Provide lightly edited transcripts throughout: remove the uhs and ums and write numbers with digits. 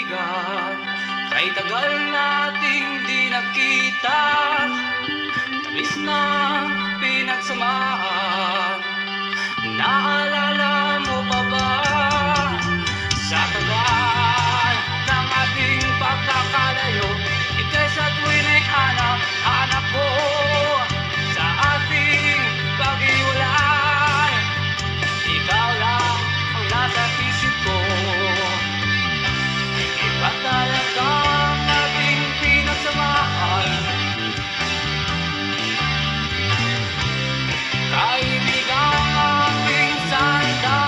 kaibigan, kay tagal nating di nagkita, tamis na pinagsamahan. Naalala mo pa ba sa tagal ng ating pagkakalayo? Ika'y sa tuwin ay hanap ko sa ating pag-iwalay. Ikaw lang ang nasa isip ko. Iba talaga ang ating pinagsamahan. Kaibigang aking sanda.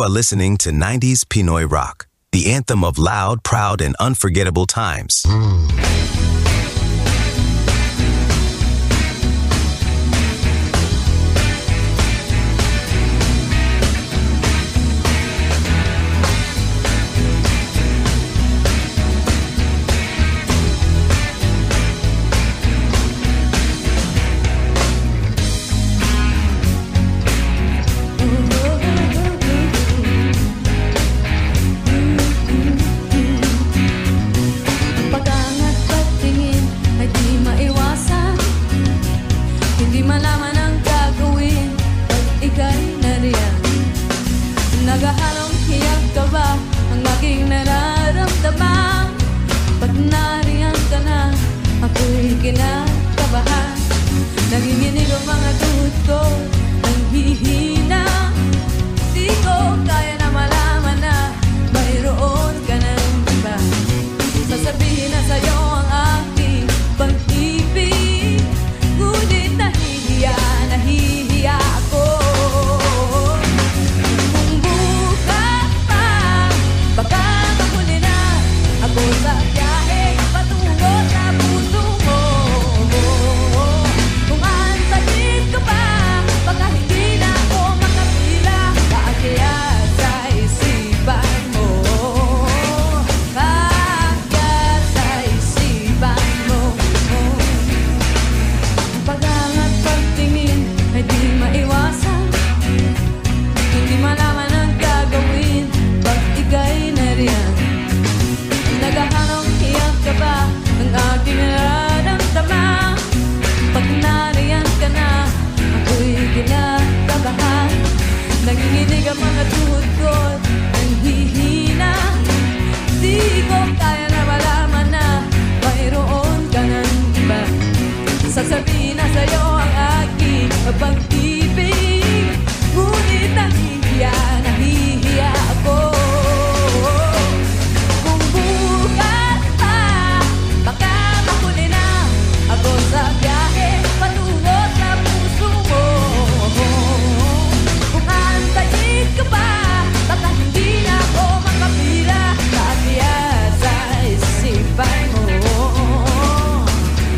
You are listening to 90s Pinoy Rock, the anthem of loud, proud, and unforgettable times. Nagahalong hiyak ka ba ang aking nararamdaman? Pag nariyan ka na, ako'y kinakabahan. Nanginginig ang mga tuhod ko, nanghihina. Di ko kaya na malaman na mayroon ka ng iba. Sasabihin na sa'yo ang aking pag-ibig, ngunit nahihiya ako. Baka mahuli na ako sa biyahe patungo sa puso mo. Kung antayin ka pa, baka hindi na ako makapila. Kaya sa isipan mo, kaya sa isipan mo. Pagangat pagtingin ay di maiwasan, hindi malaman ang gagawin pag ika'y nariyan. Nagahanong hiyak ka ba ang aking nararamdaman? Pag nariyan ka na, ako'y kinakabahan. Nanginginig ang mga tuhod ko, nanghihina. Di ko kaya na malaman na mayroon ka ng iba. Sasabihin na sa'yo ang aking pag-ibig, ngunit nahihiya ako. Kung bukas pa, baka mahuli na ako sa biyahe patungo sa puso mo. Kung antayin ka pa, baka hindi na ako makapila. Kaya sa isipan mo,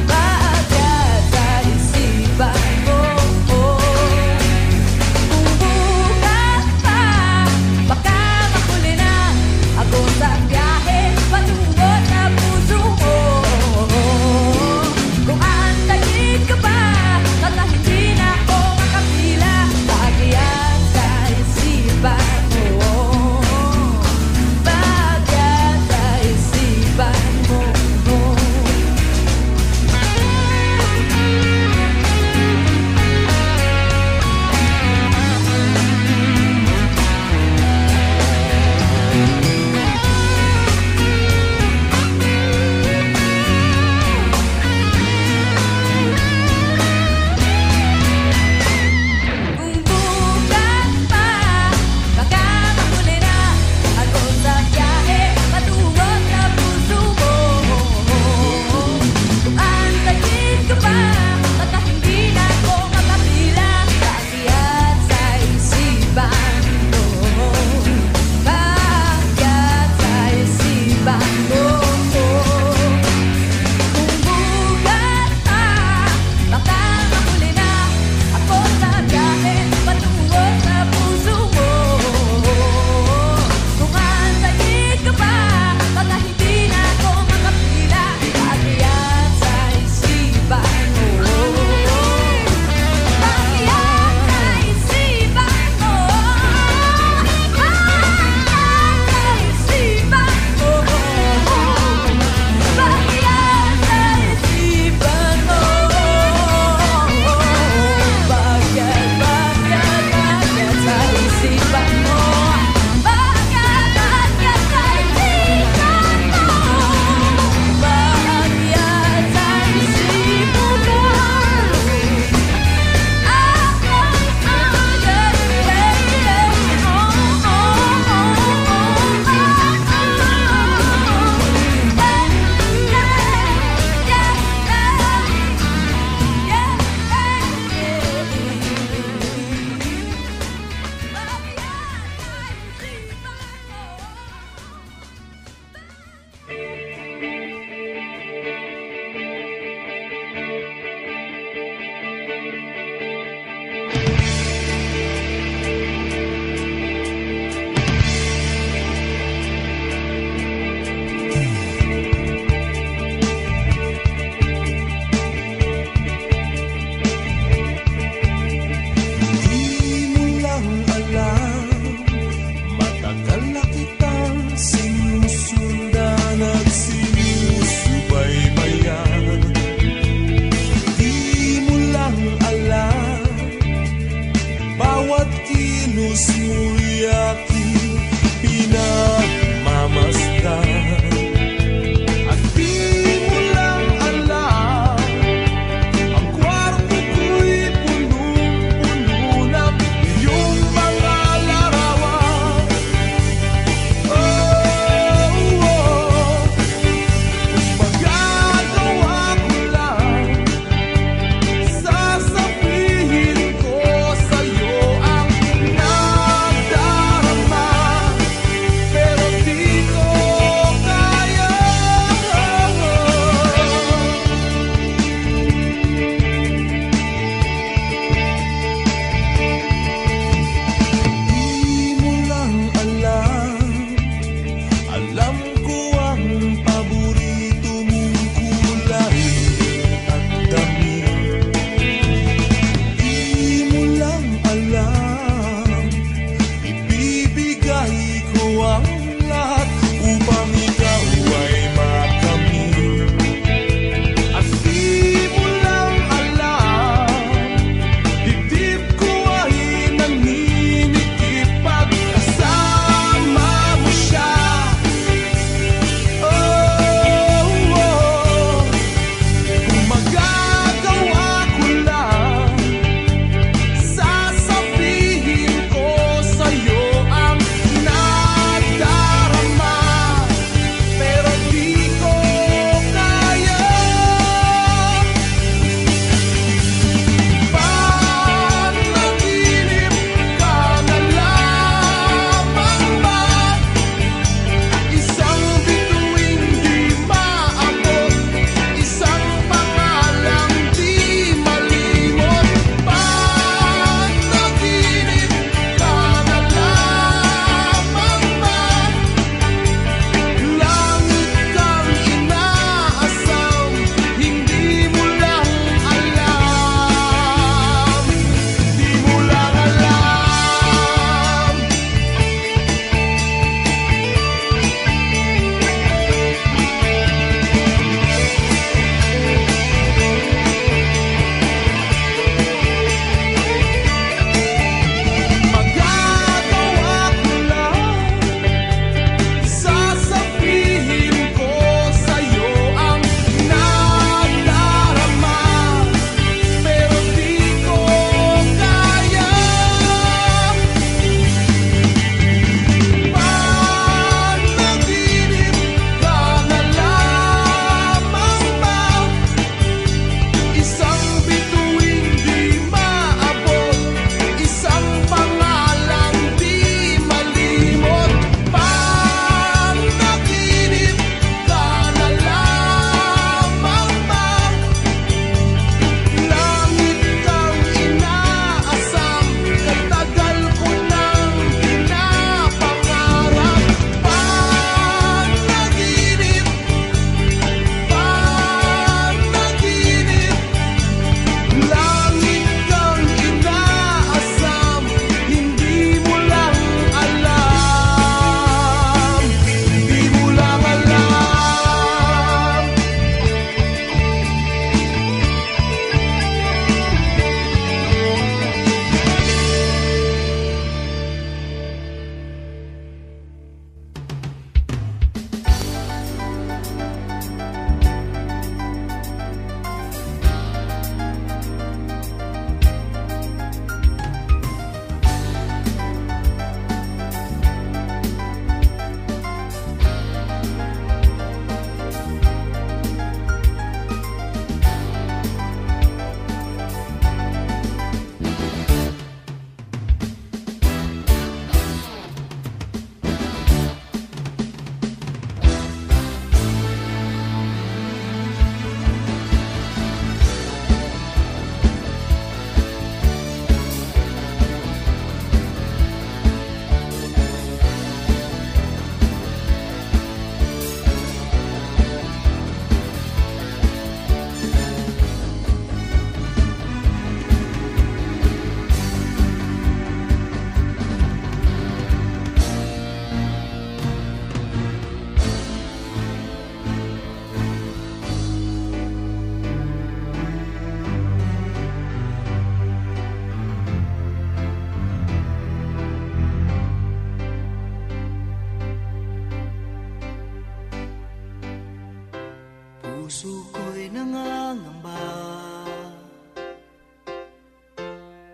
kaya sa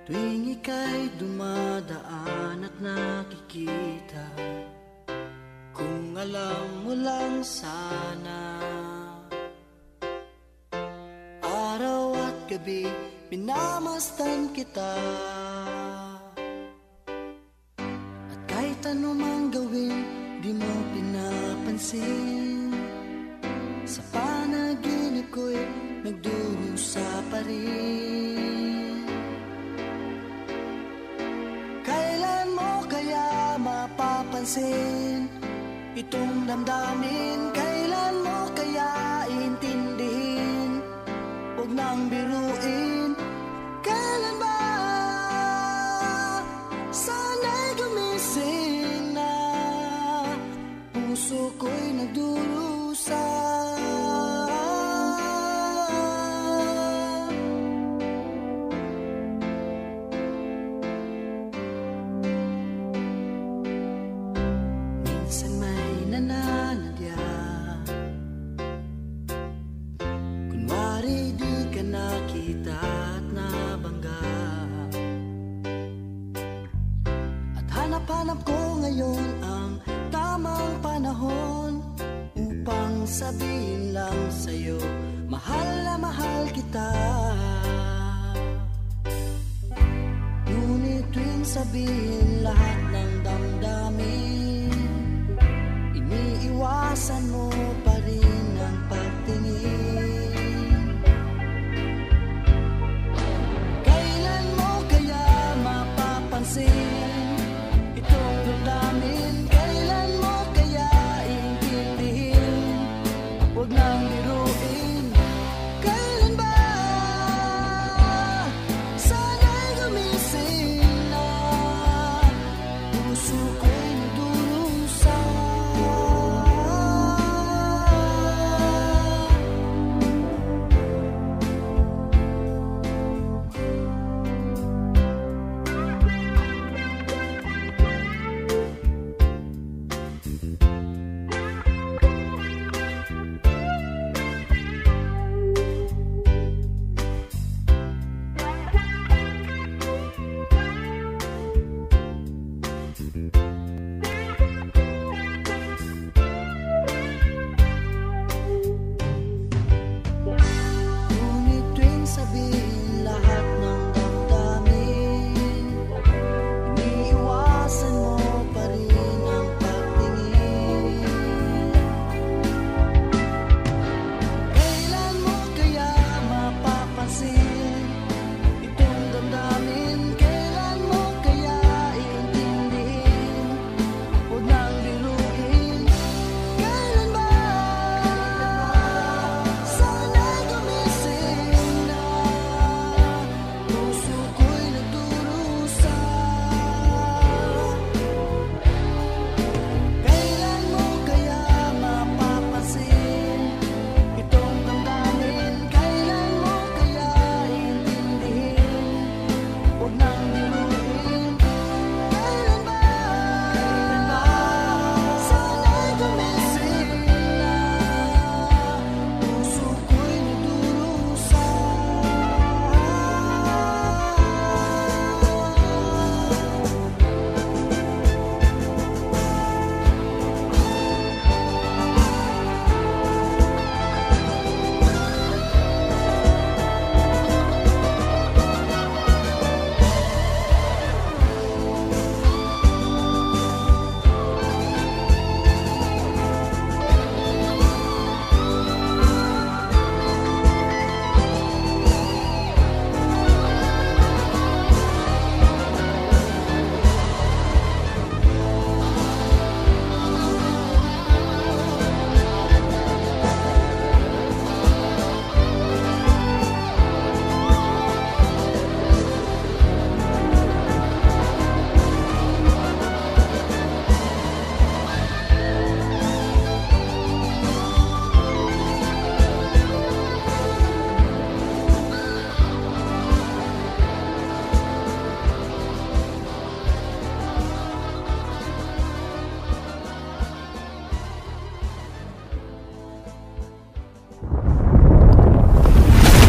Tuwing ika'y dumadaan at nakikita, kung alam mo lang sana, araw at gabi minamasdan kita. At kahit anumang gawin, di mo pinapansin. Sa panaginip ko'y nagdurusa pa rin. Kailan mo kaya mapapansin itong damdamin? Kailan mo kaya intindihin? Huwag nang biruin. Kailan ba? Sana'y gumising na. Puso ko'y nagdurusa. Minsan may nananadya, kunwari di ka nakita at nabangga. At hanap-hanap ko ngayon ang tamang panahon upang sabihin lang sa'yo, mahal na mahal kita. Ngunit tuwing sabihin lahat ng damdamin, iniiwasan mo pa rin ang pagtingin. Kailan mo kaya mapapansin itong damdamin? Kailan mo kaya intindihin? Huwag nang biruin. Kailan ba? Sana'y gumising na. Puso ko'y nagdurusa. Ngunit tuwing sabihin lahat ng damdamin, iniiwasan mo pa rin ang pagtingin. Kailan mo kaya mapapansin itong damdamin? Kailan mo kaya iintindihin? Huwag nang biruin. Kailan ba? Sana'y gumising na. Puso ko'y nagdurusa. Kailan mo kaya mapapansin itong damdamin? Kailan mo kaya iintindihin? Huwag nang biruin. Kailan ba? Sana'y gumising na. Puso ko'y nagdurusa.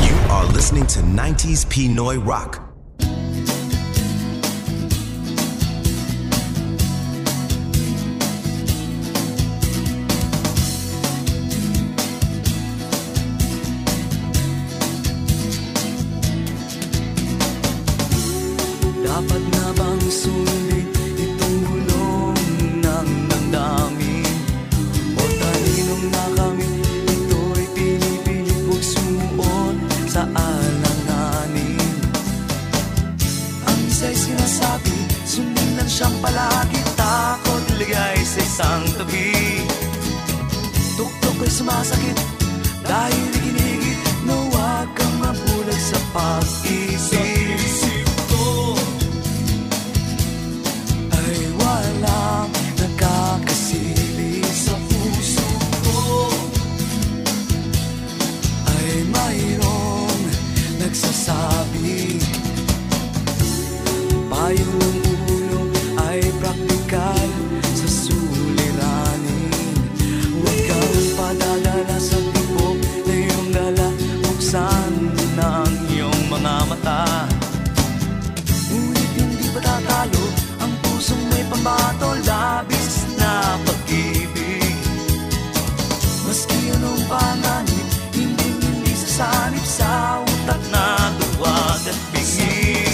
You are listening to 90s Pinoy Rock. Dapat na bang sundin itong bulong ng damdamin? O talinong nakamit, ito'y pinipilit huwag sumuot sa alanganin. Ang isa'y sinasabi, sundin lang siyang palagi, takot iligay sa isang tabi. Tuktok ay sumasakit dahil iginigit na huwag kang mabulag sa pag-isip ko. Ay walang nakakasili sa puso ko. Ay mayroong nagsasabi, payo ng ulo ay praktikal sa suliranin. Huwag kang padadala sa tibok na iyong dala, buksan ng iyong mga mata. Ngunit hindi pa tatalo ang pusong may pambato, labis na pag-ibig. Maski anong panganib, hindi sasanib sa utak na duwag at bingig.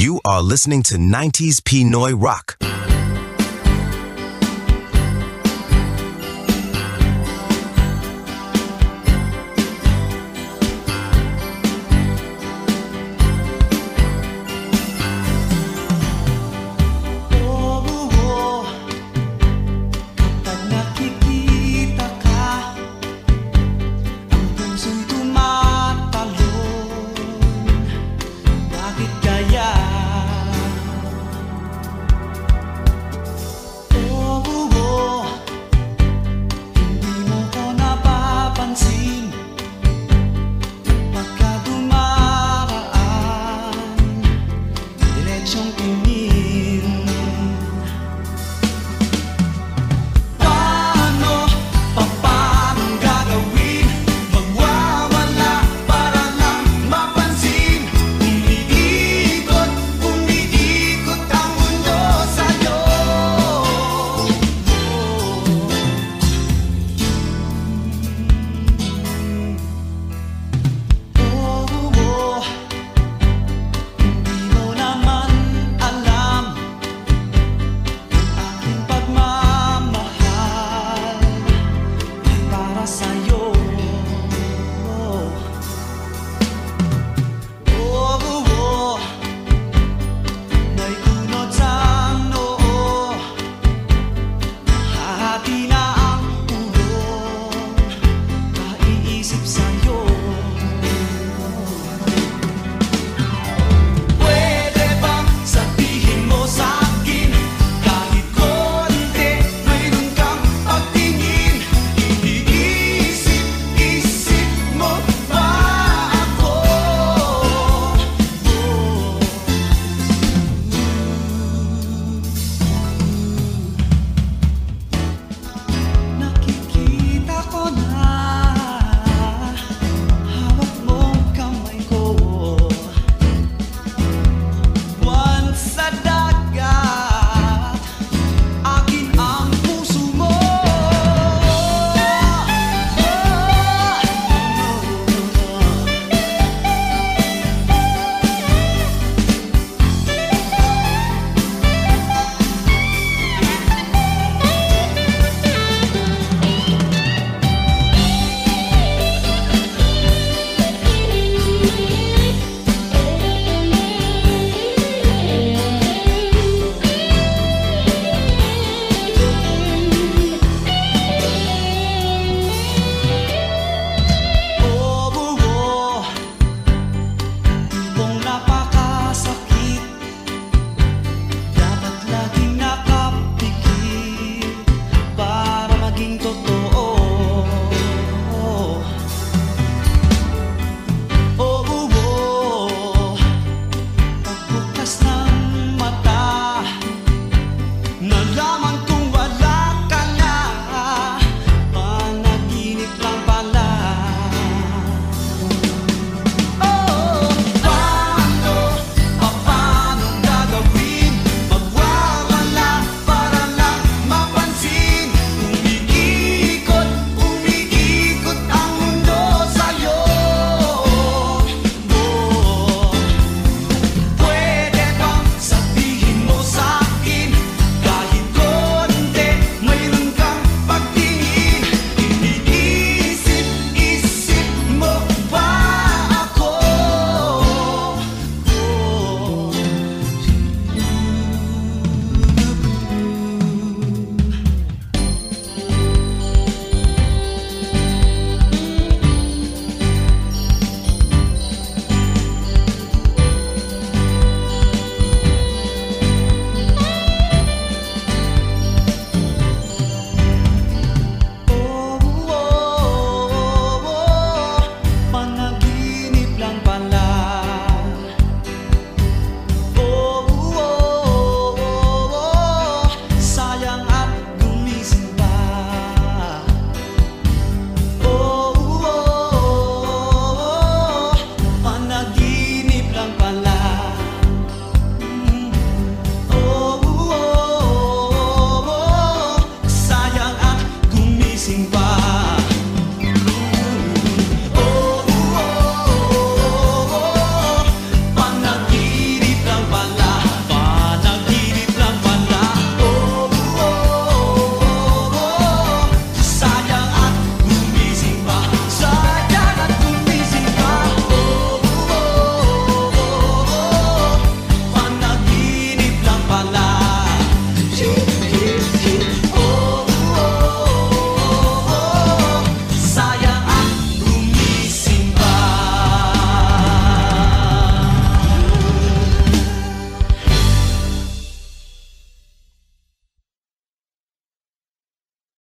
You are listening to 90s Pinoy Rock.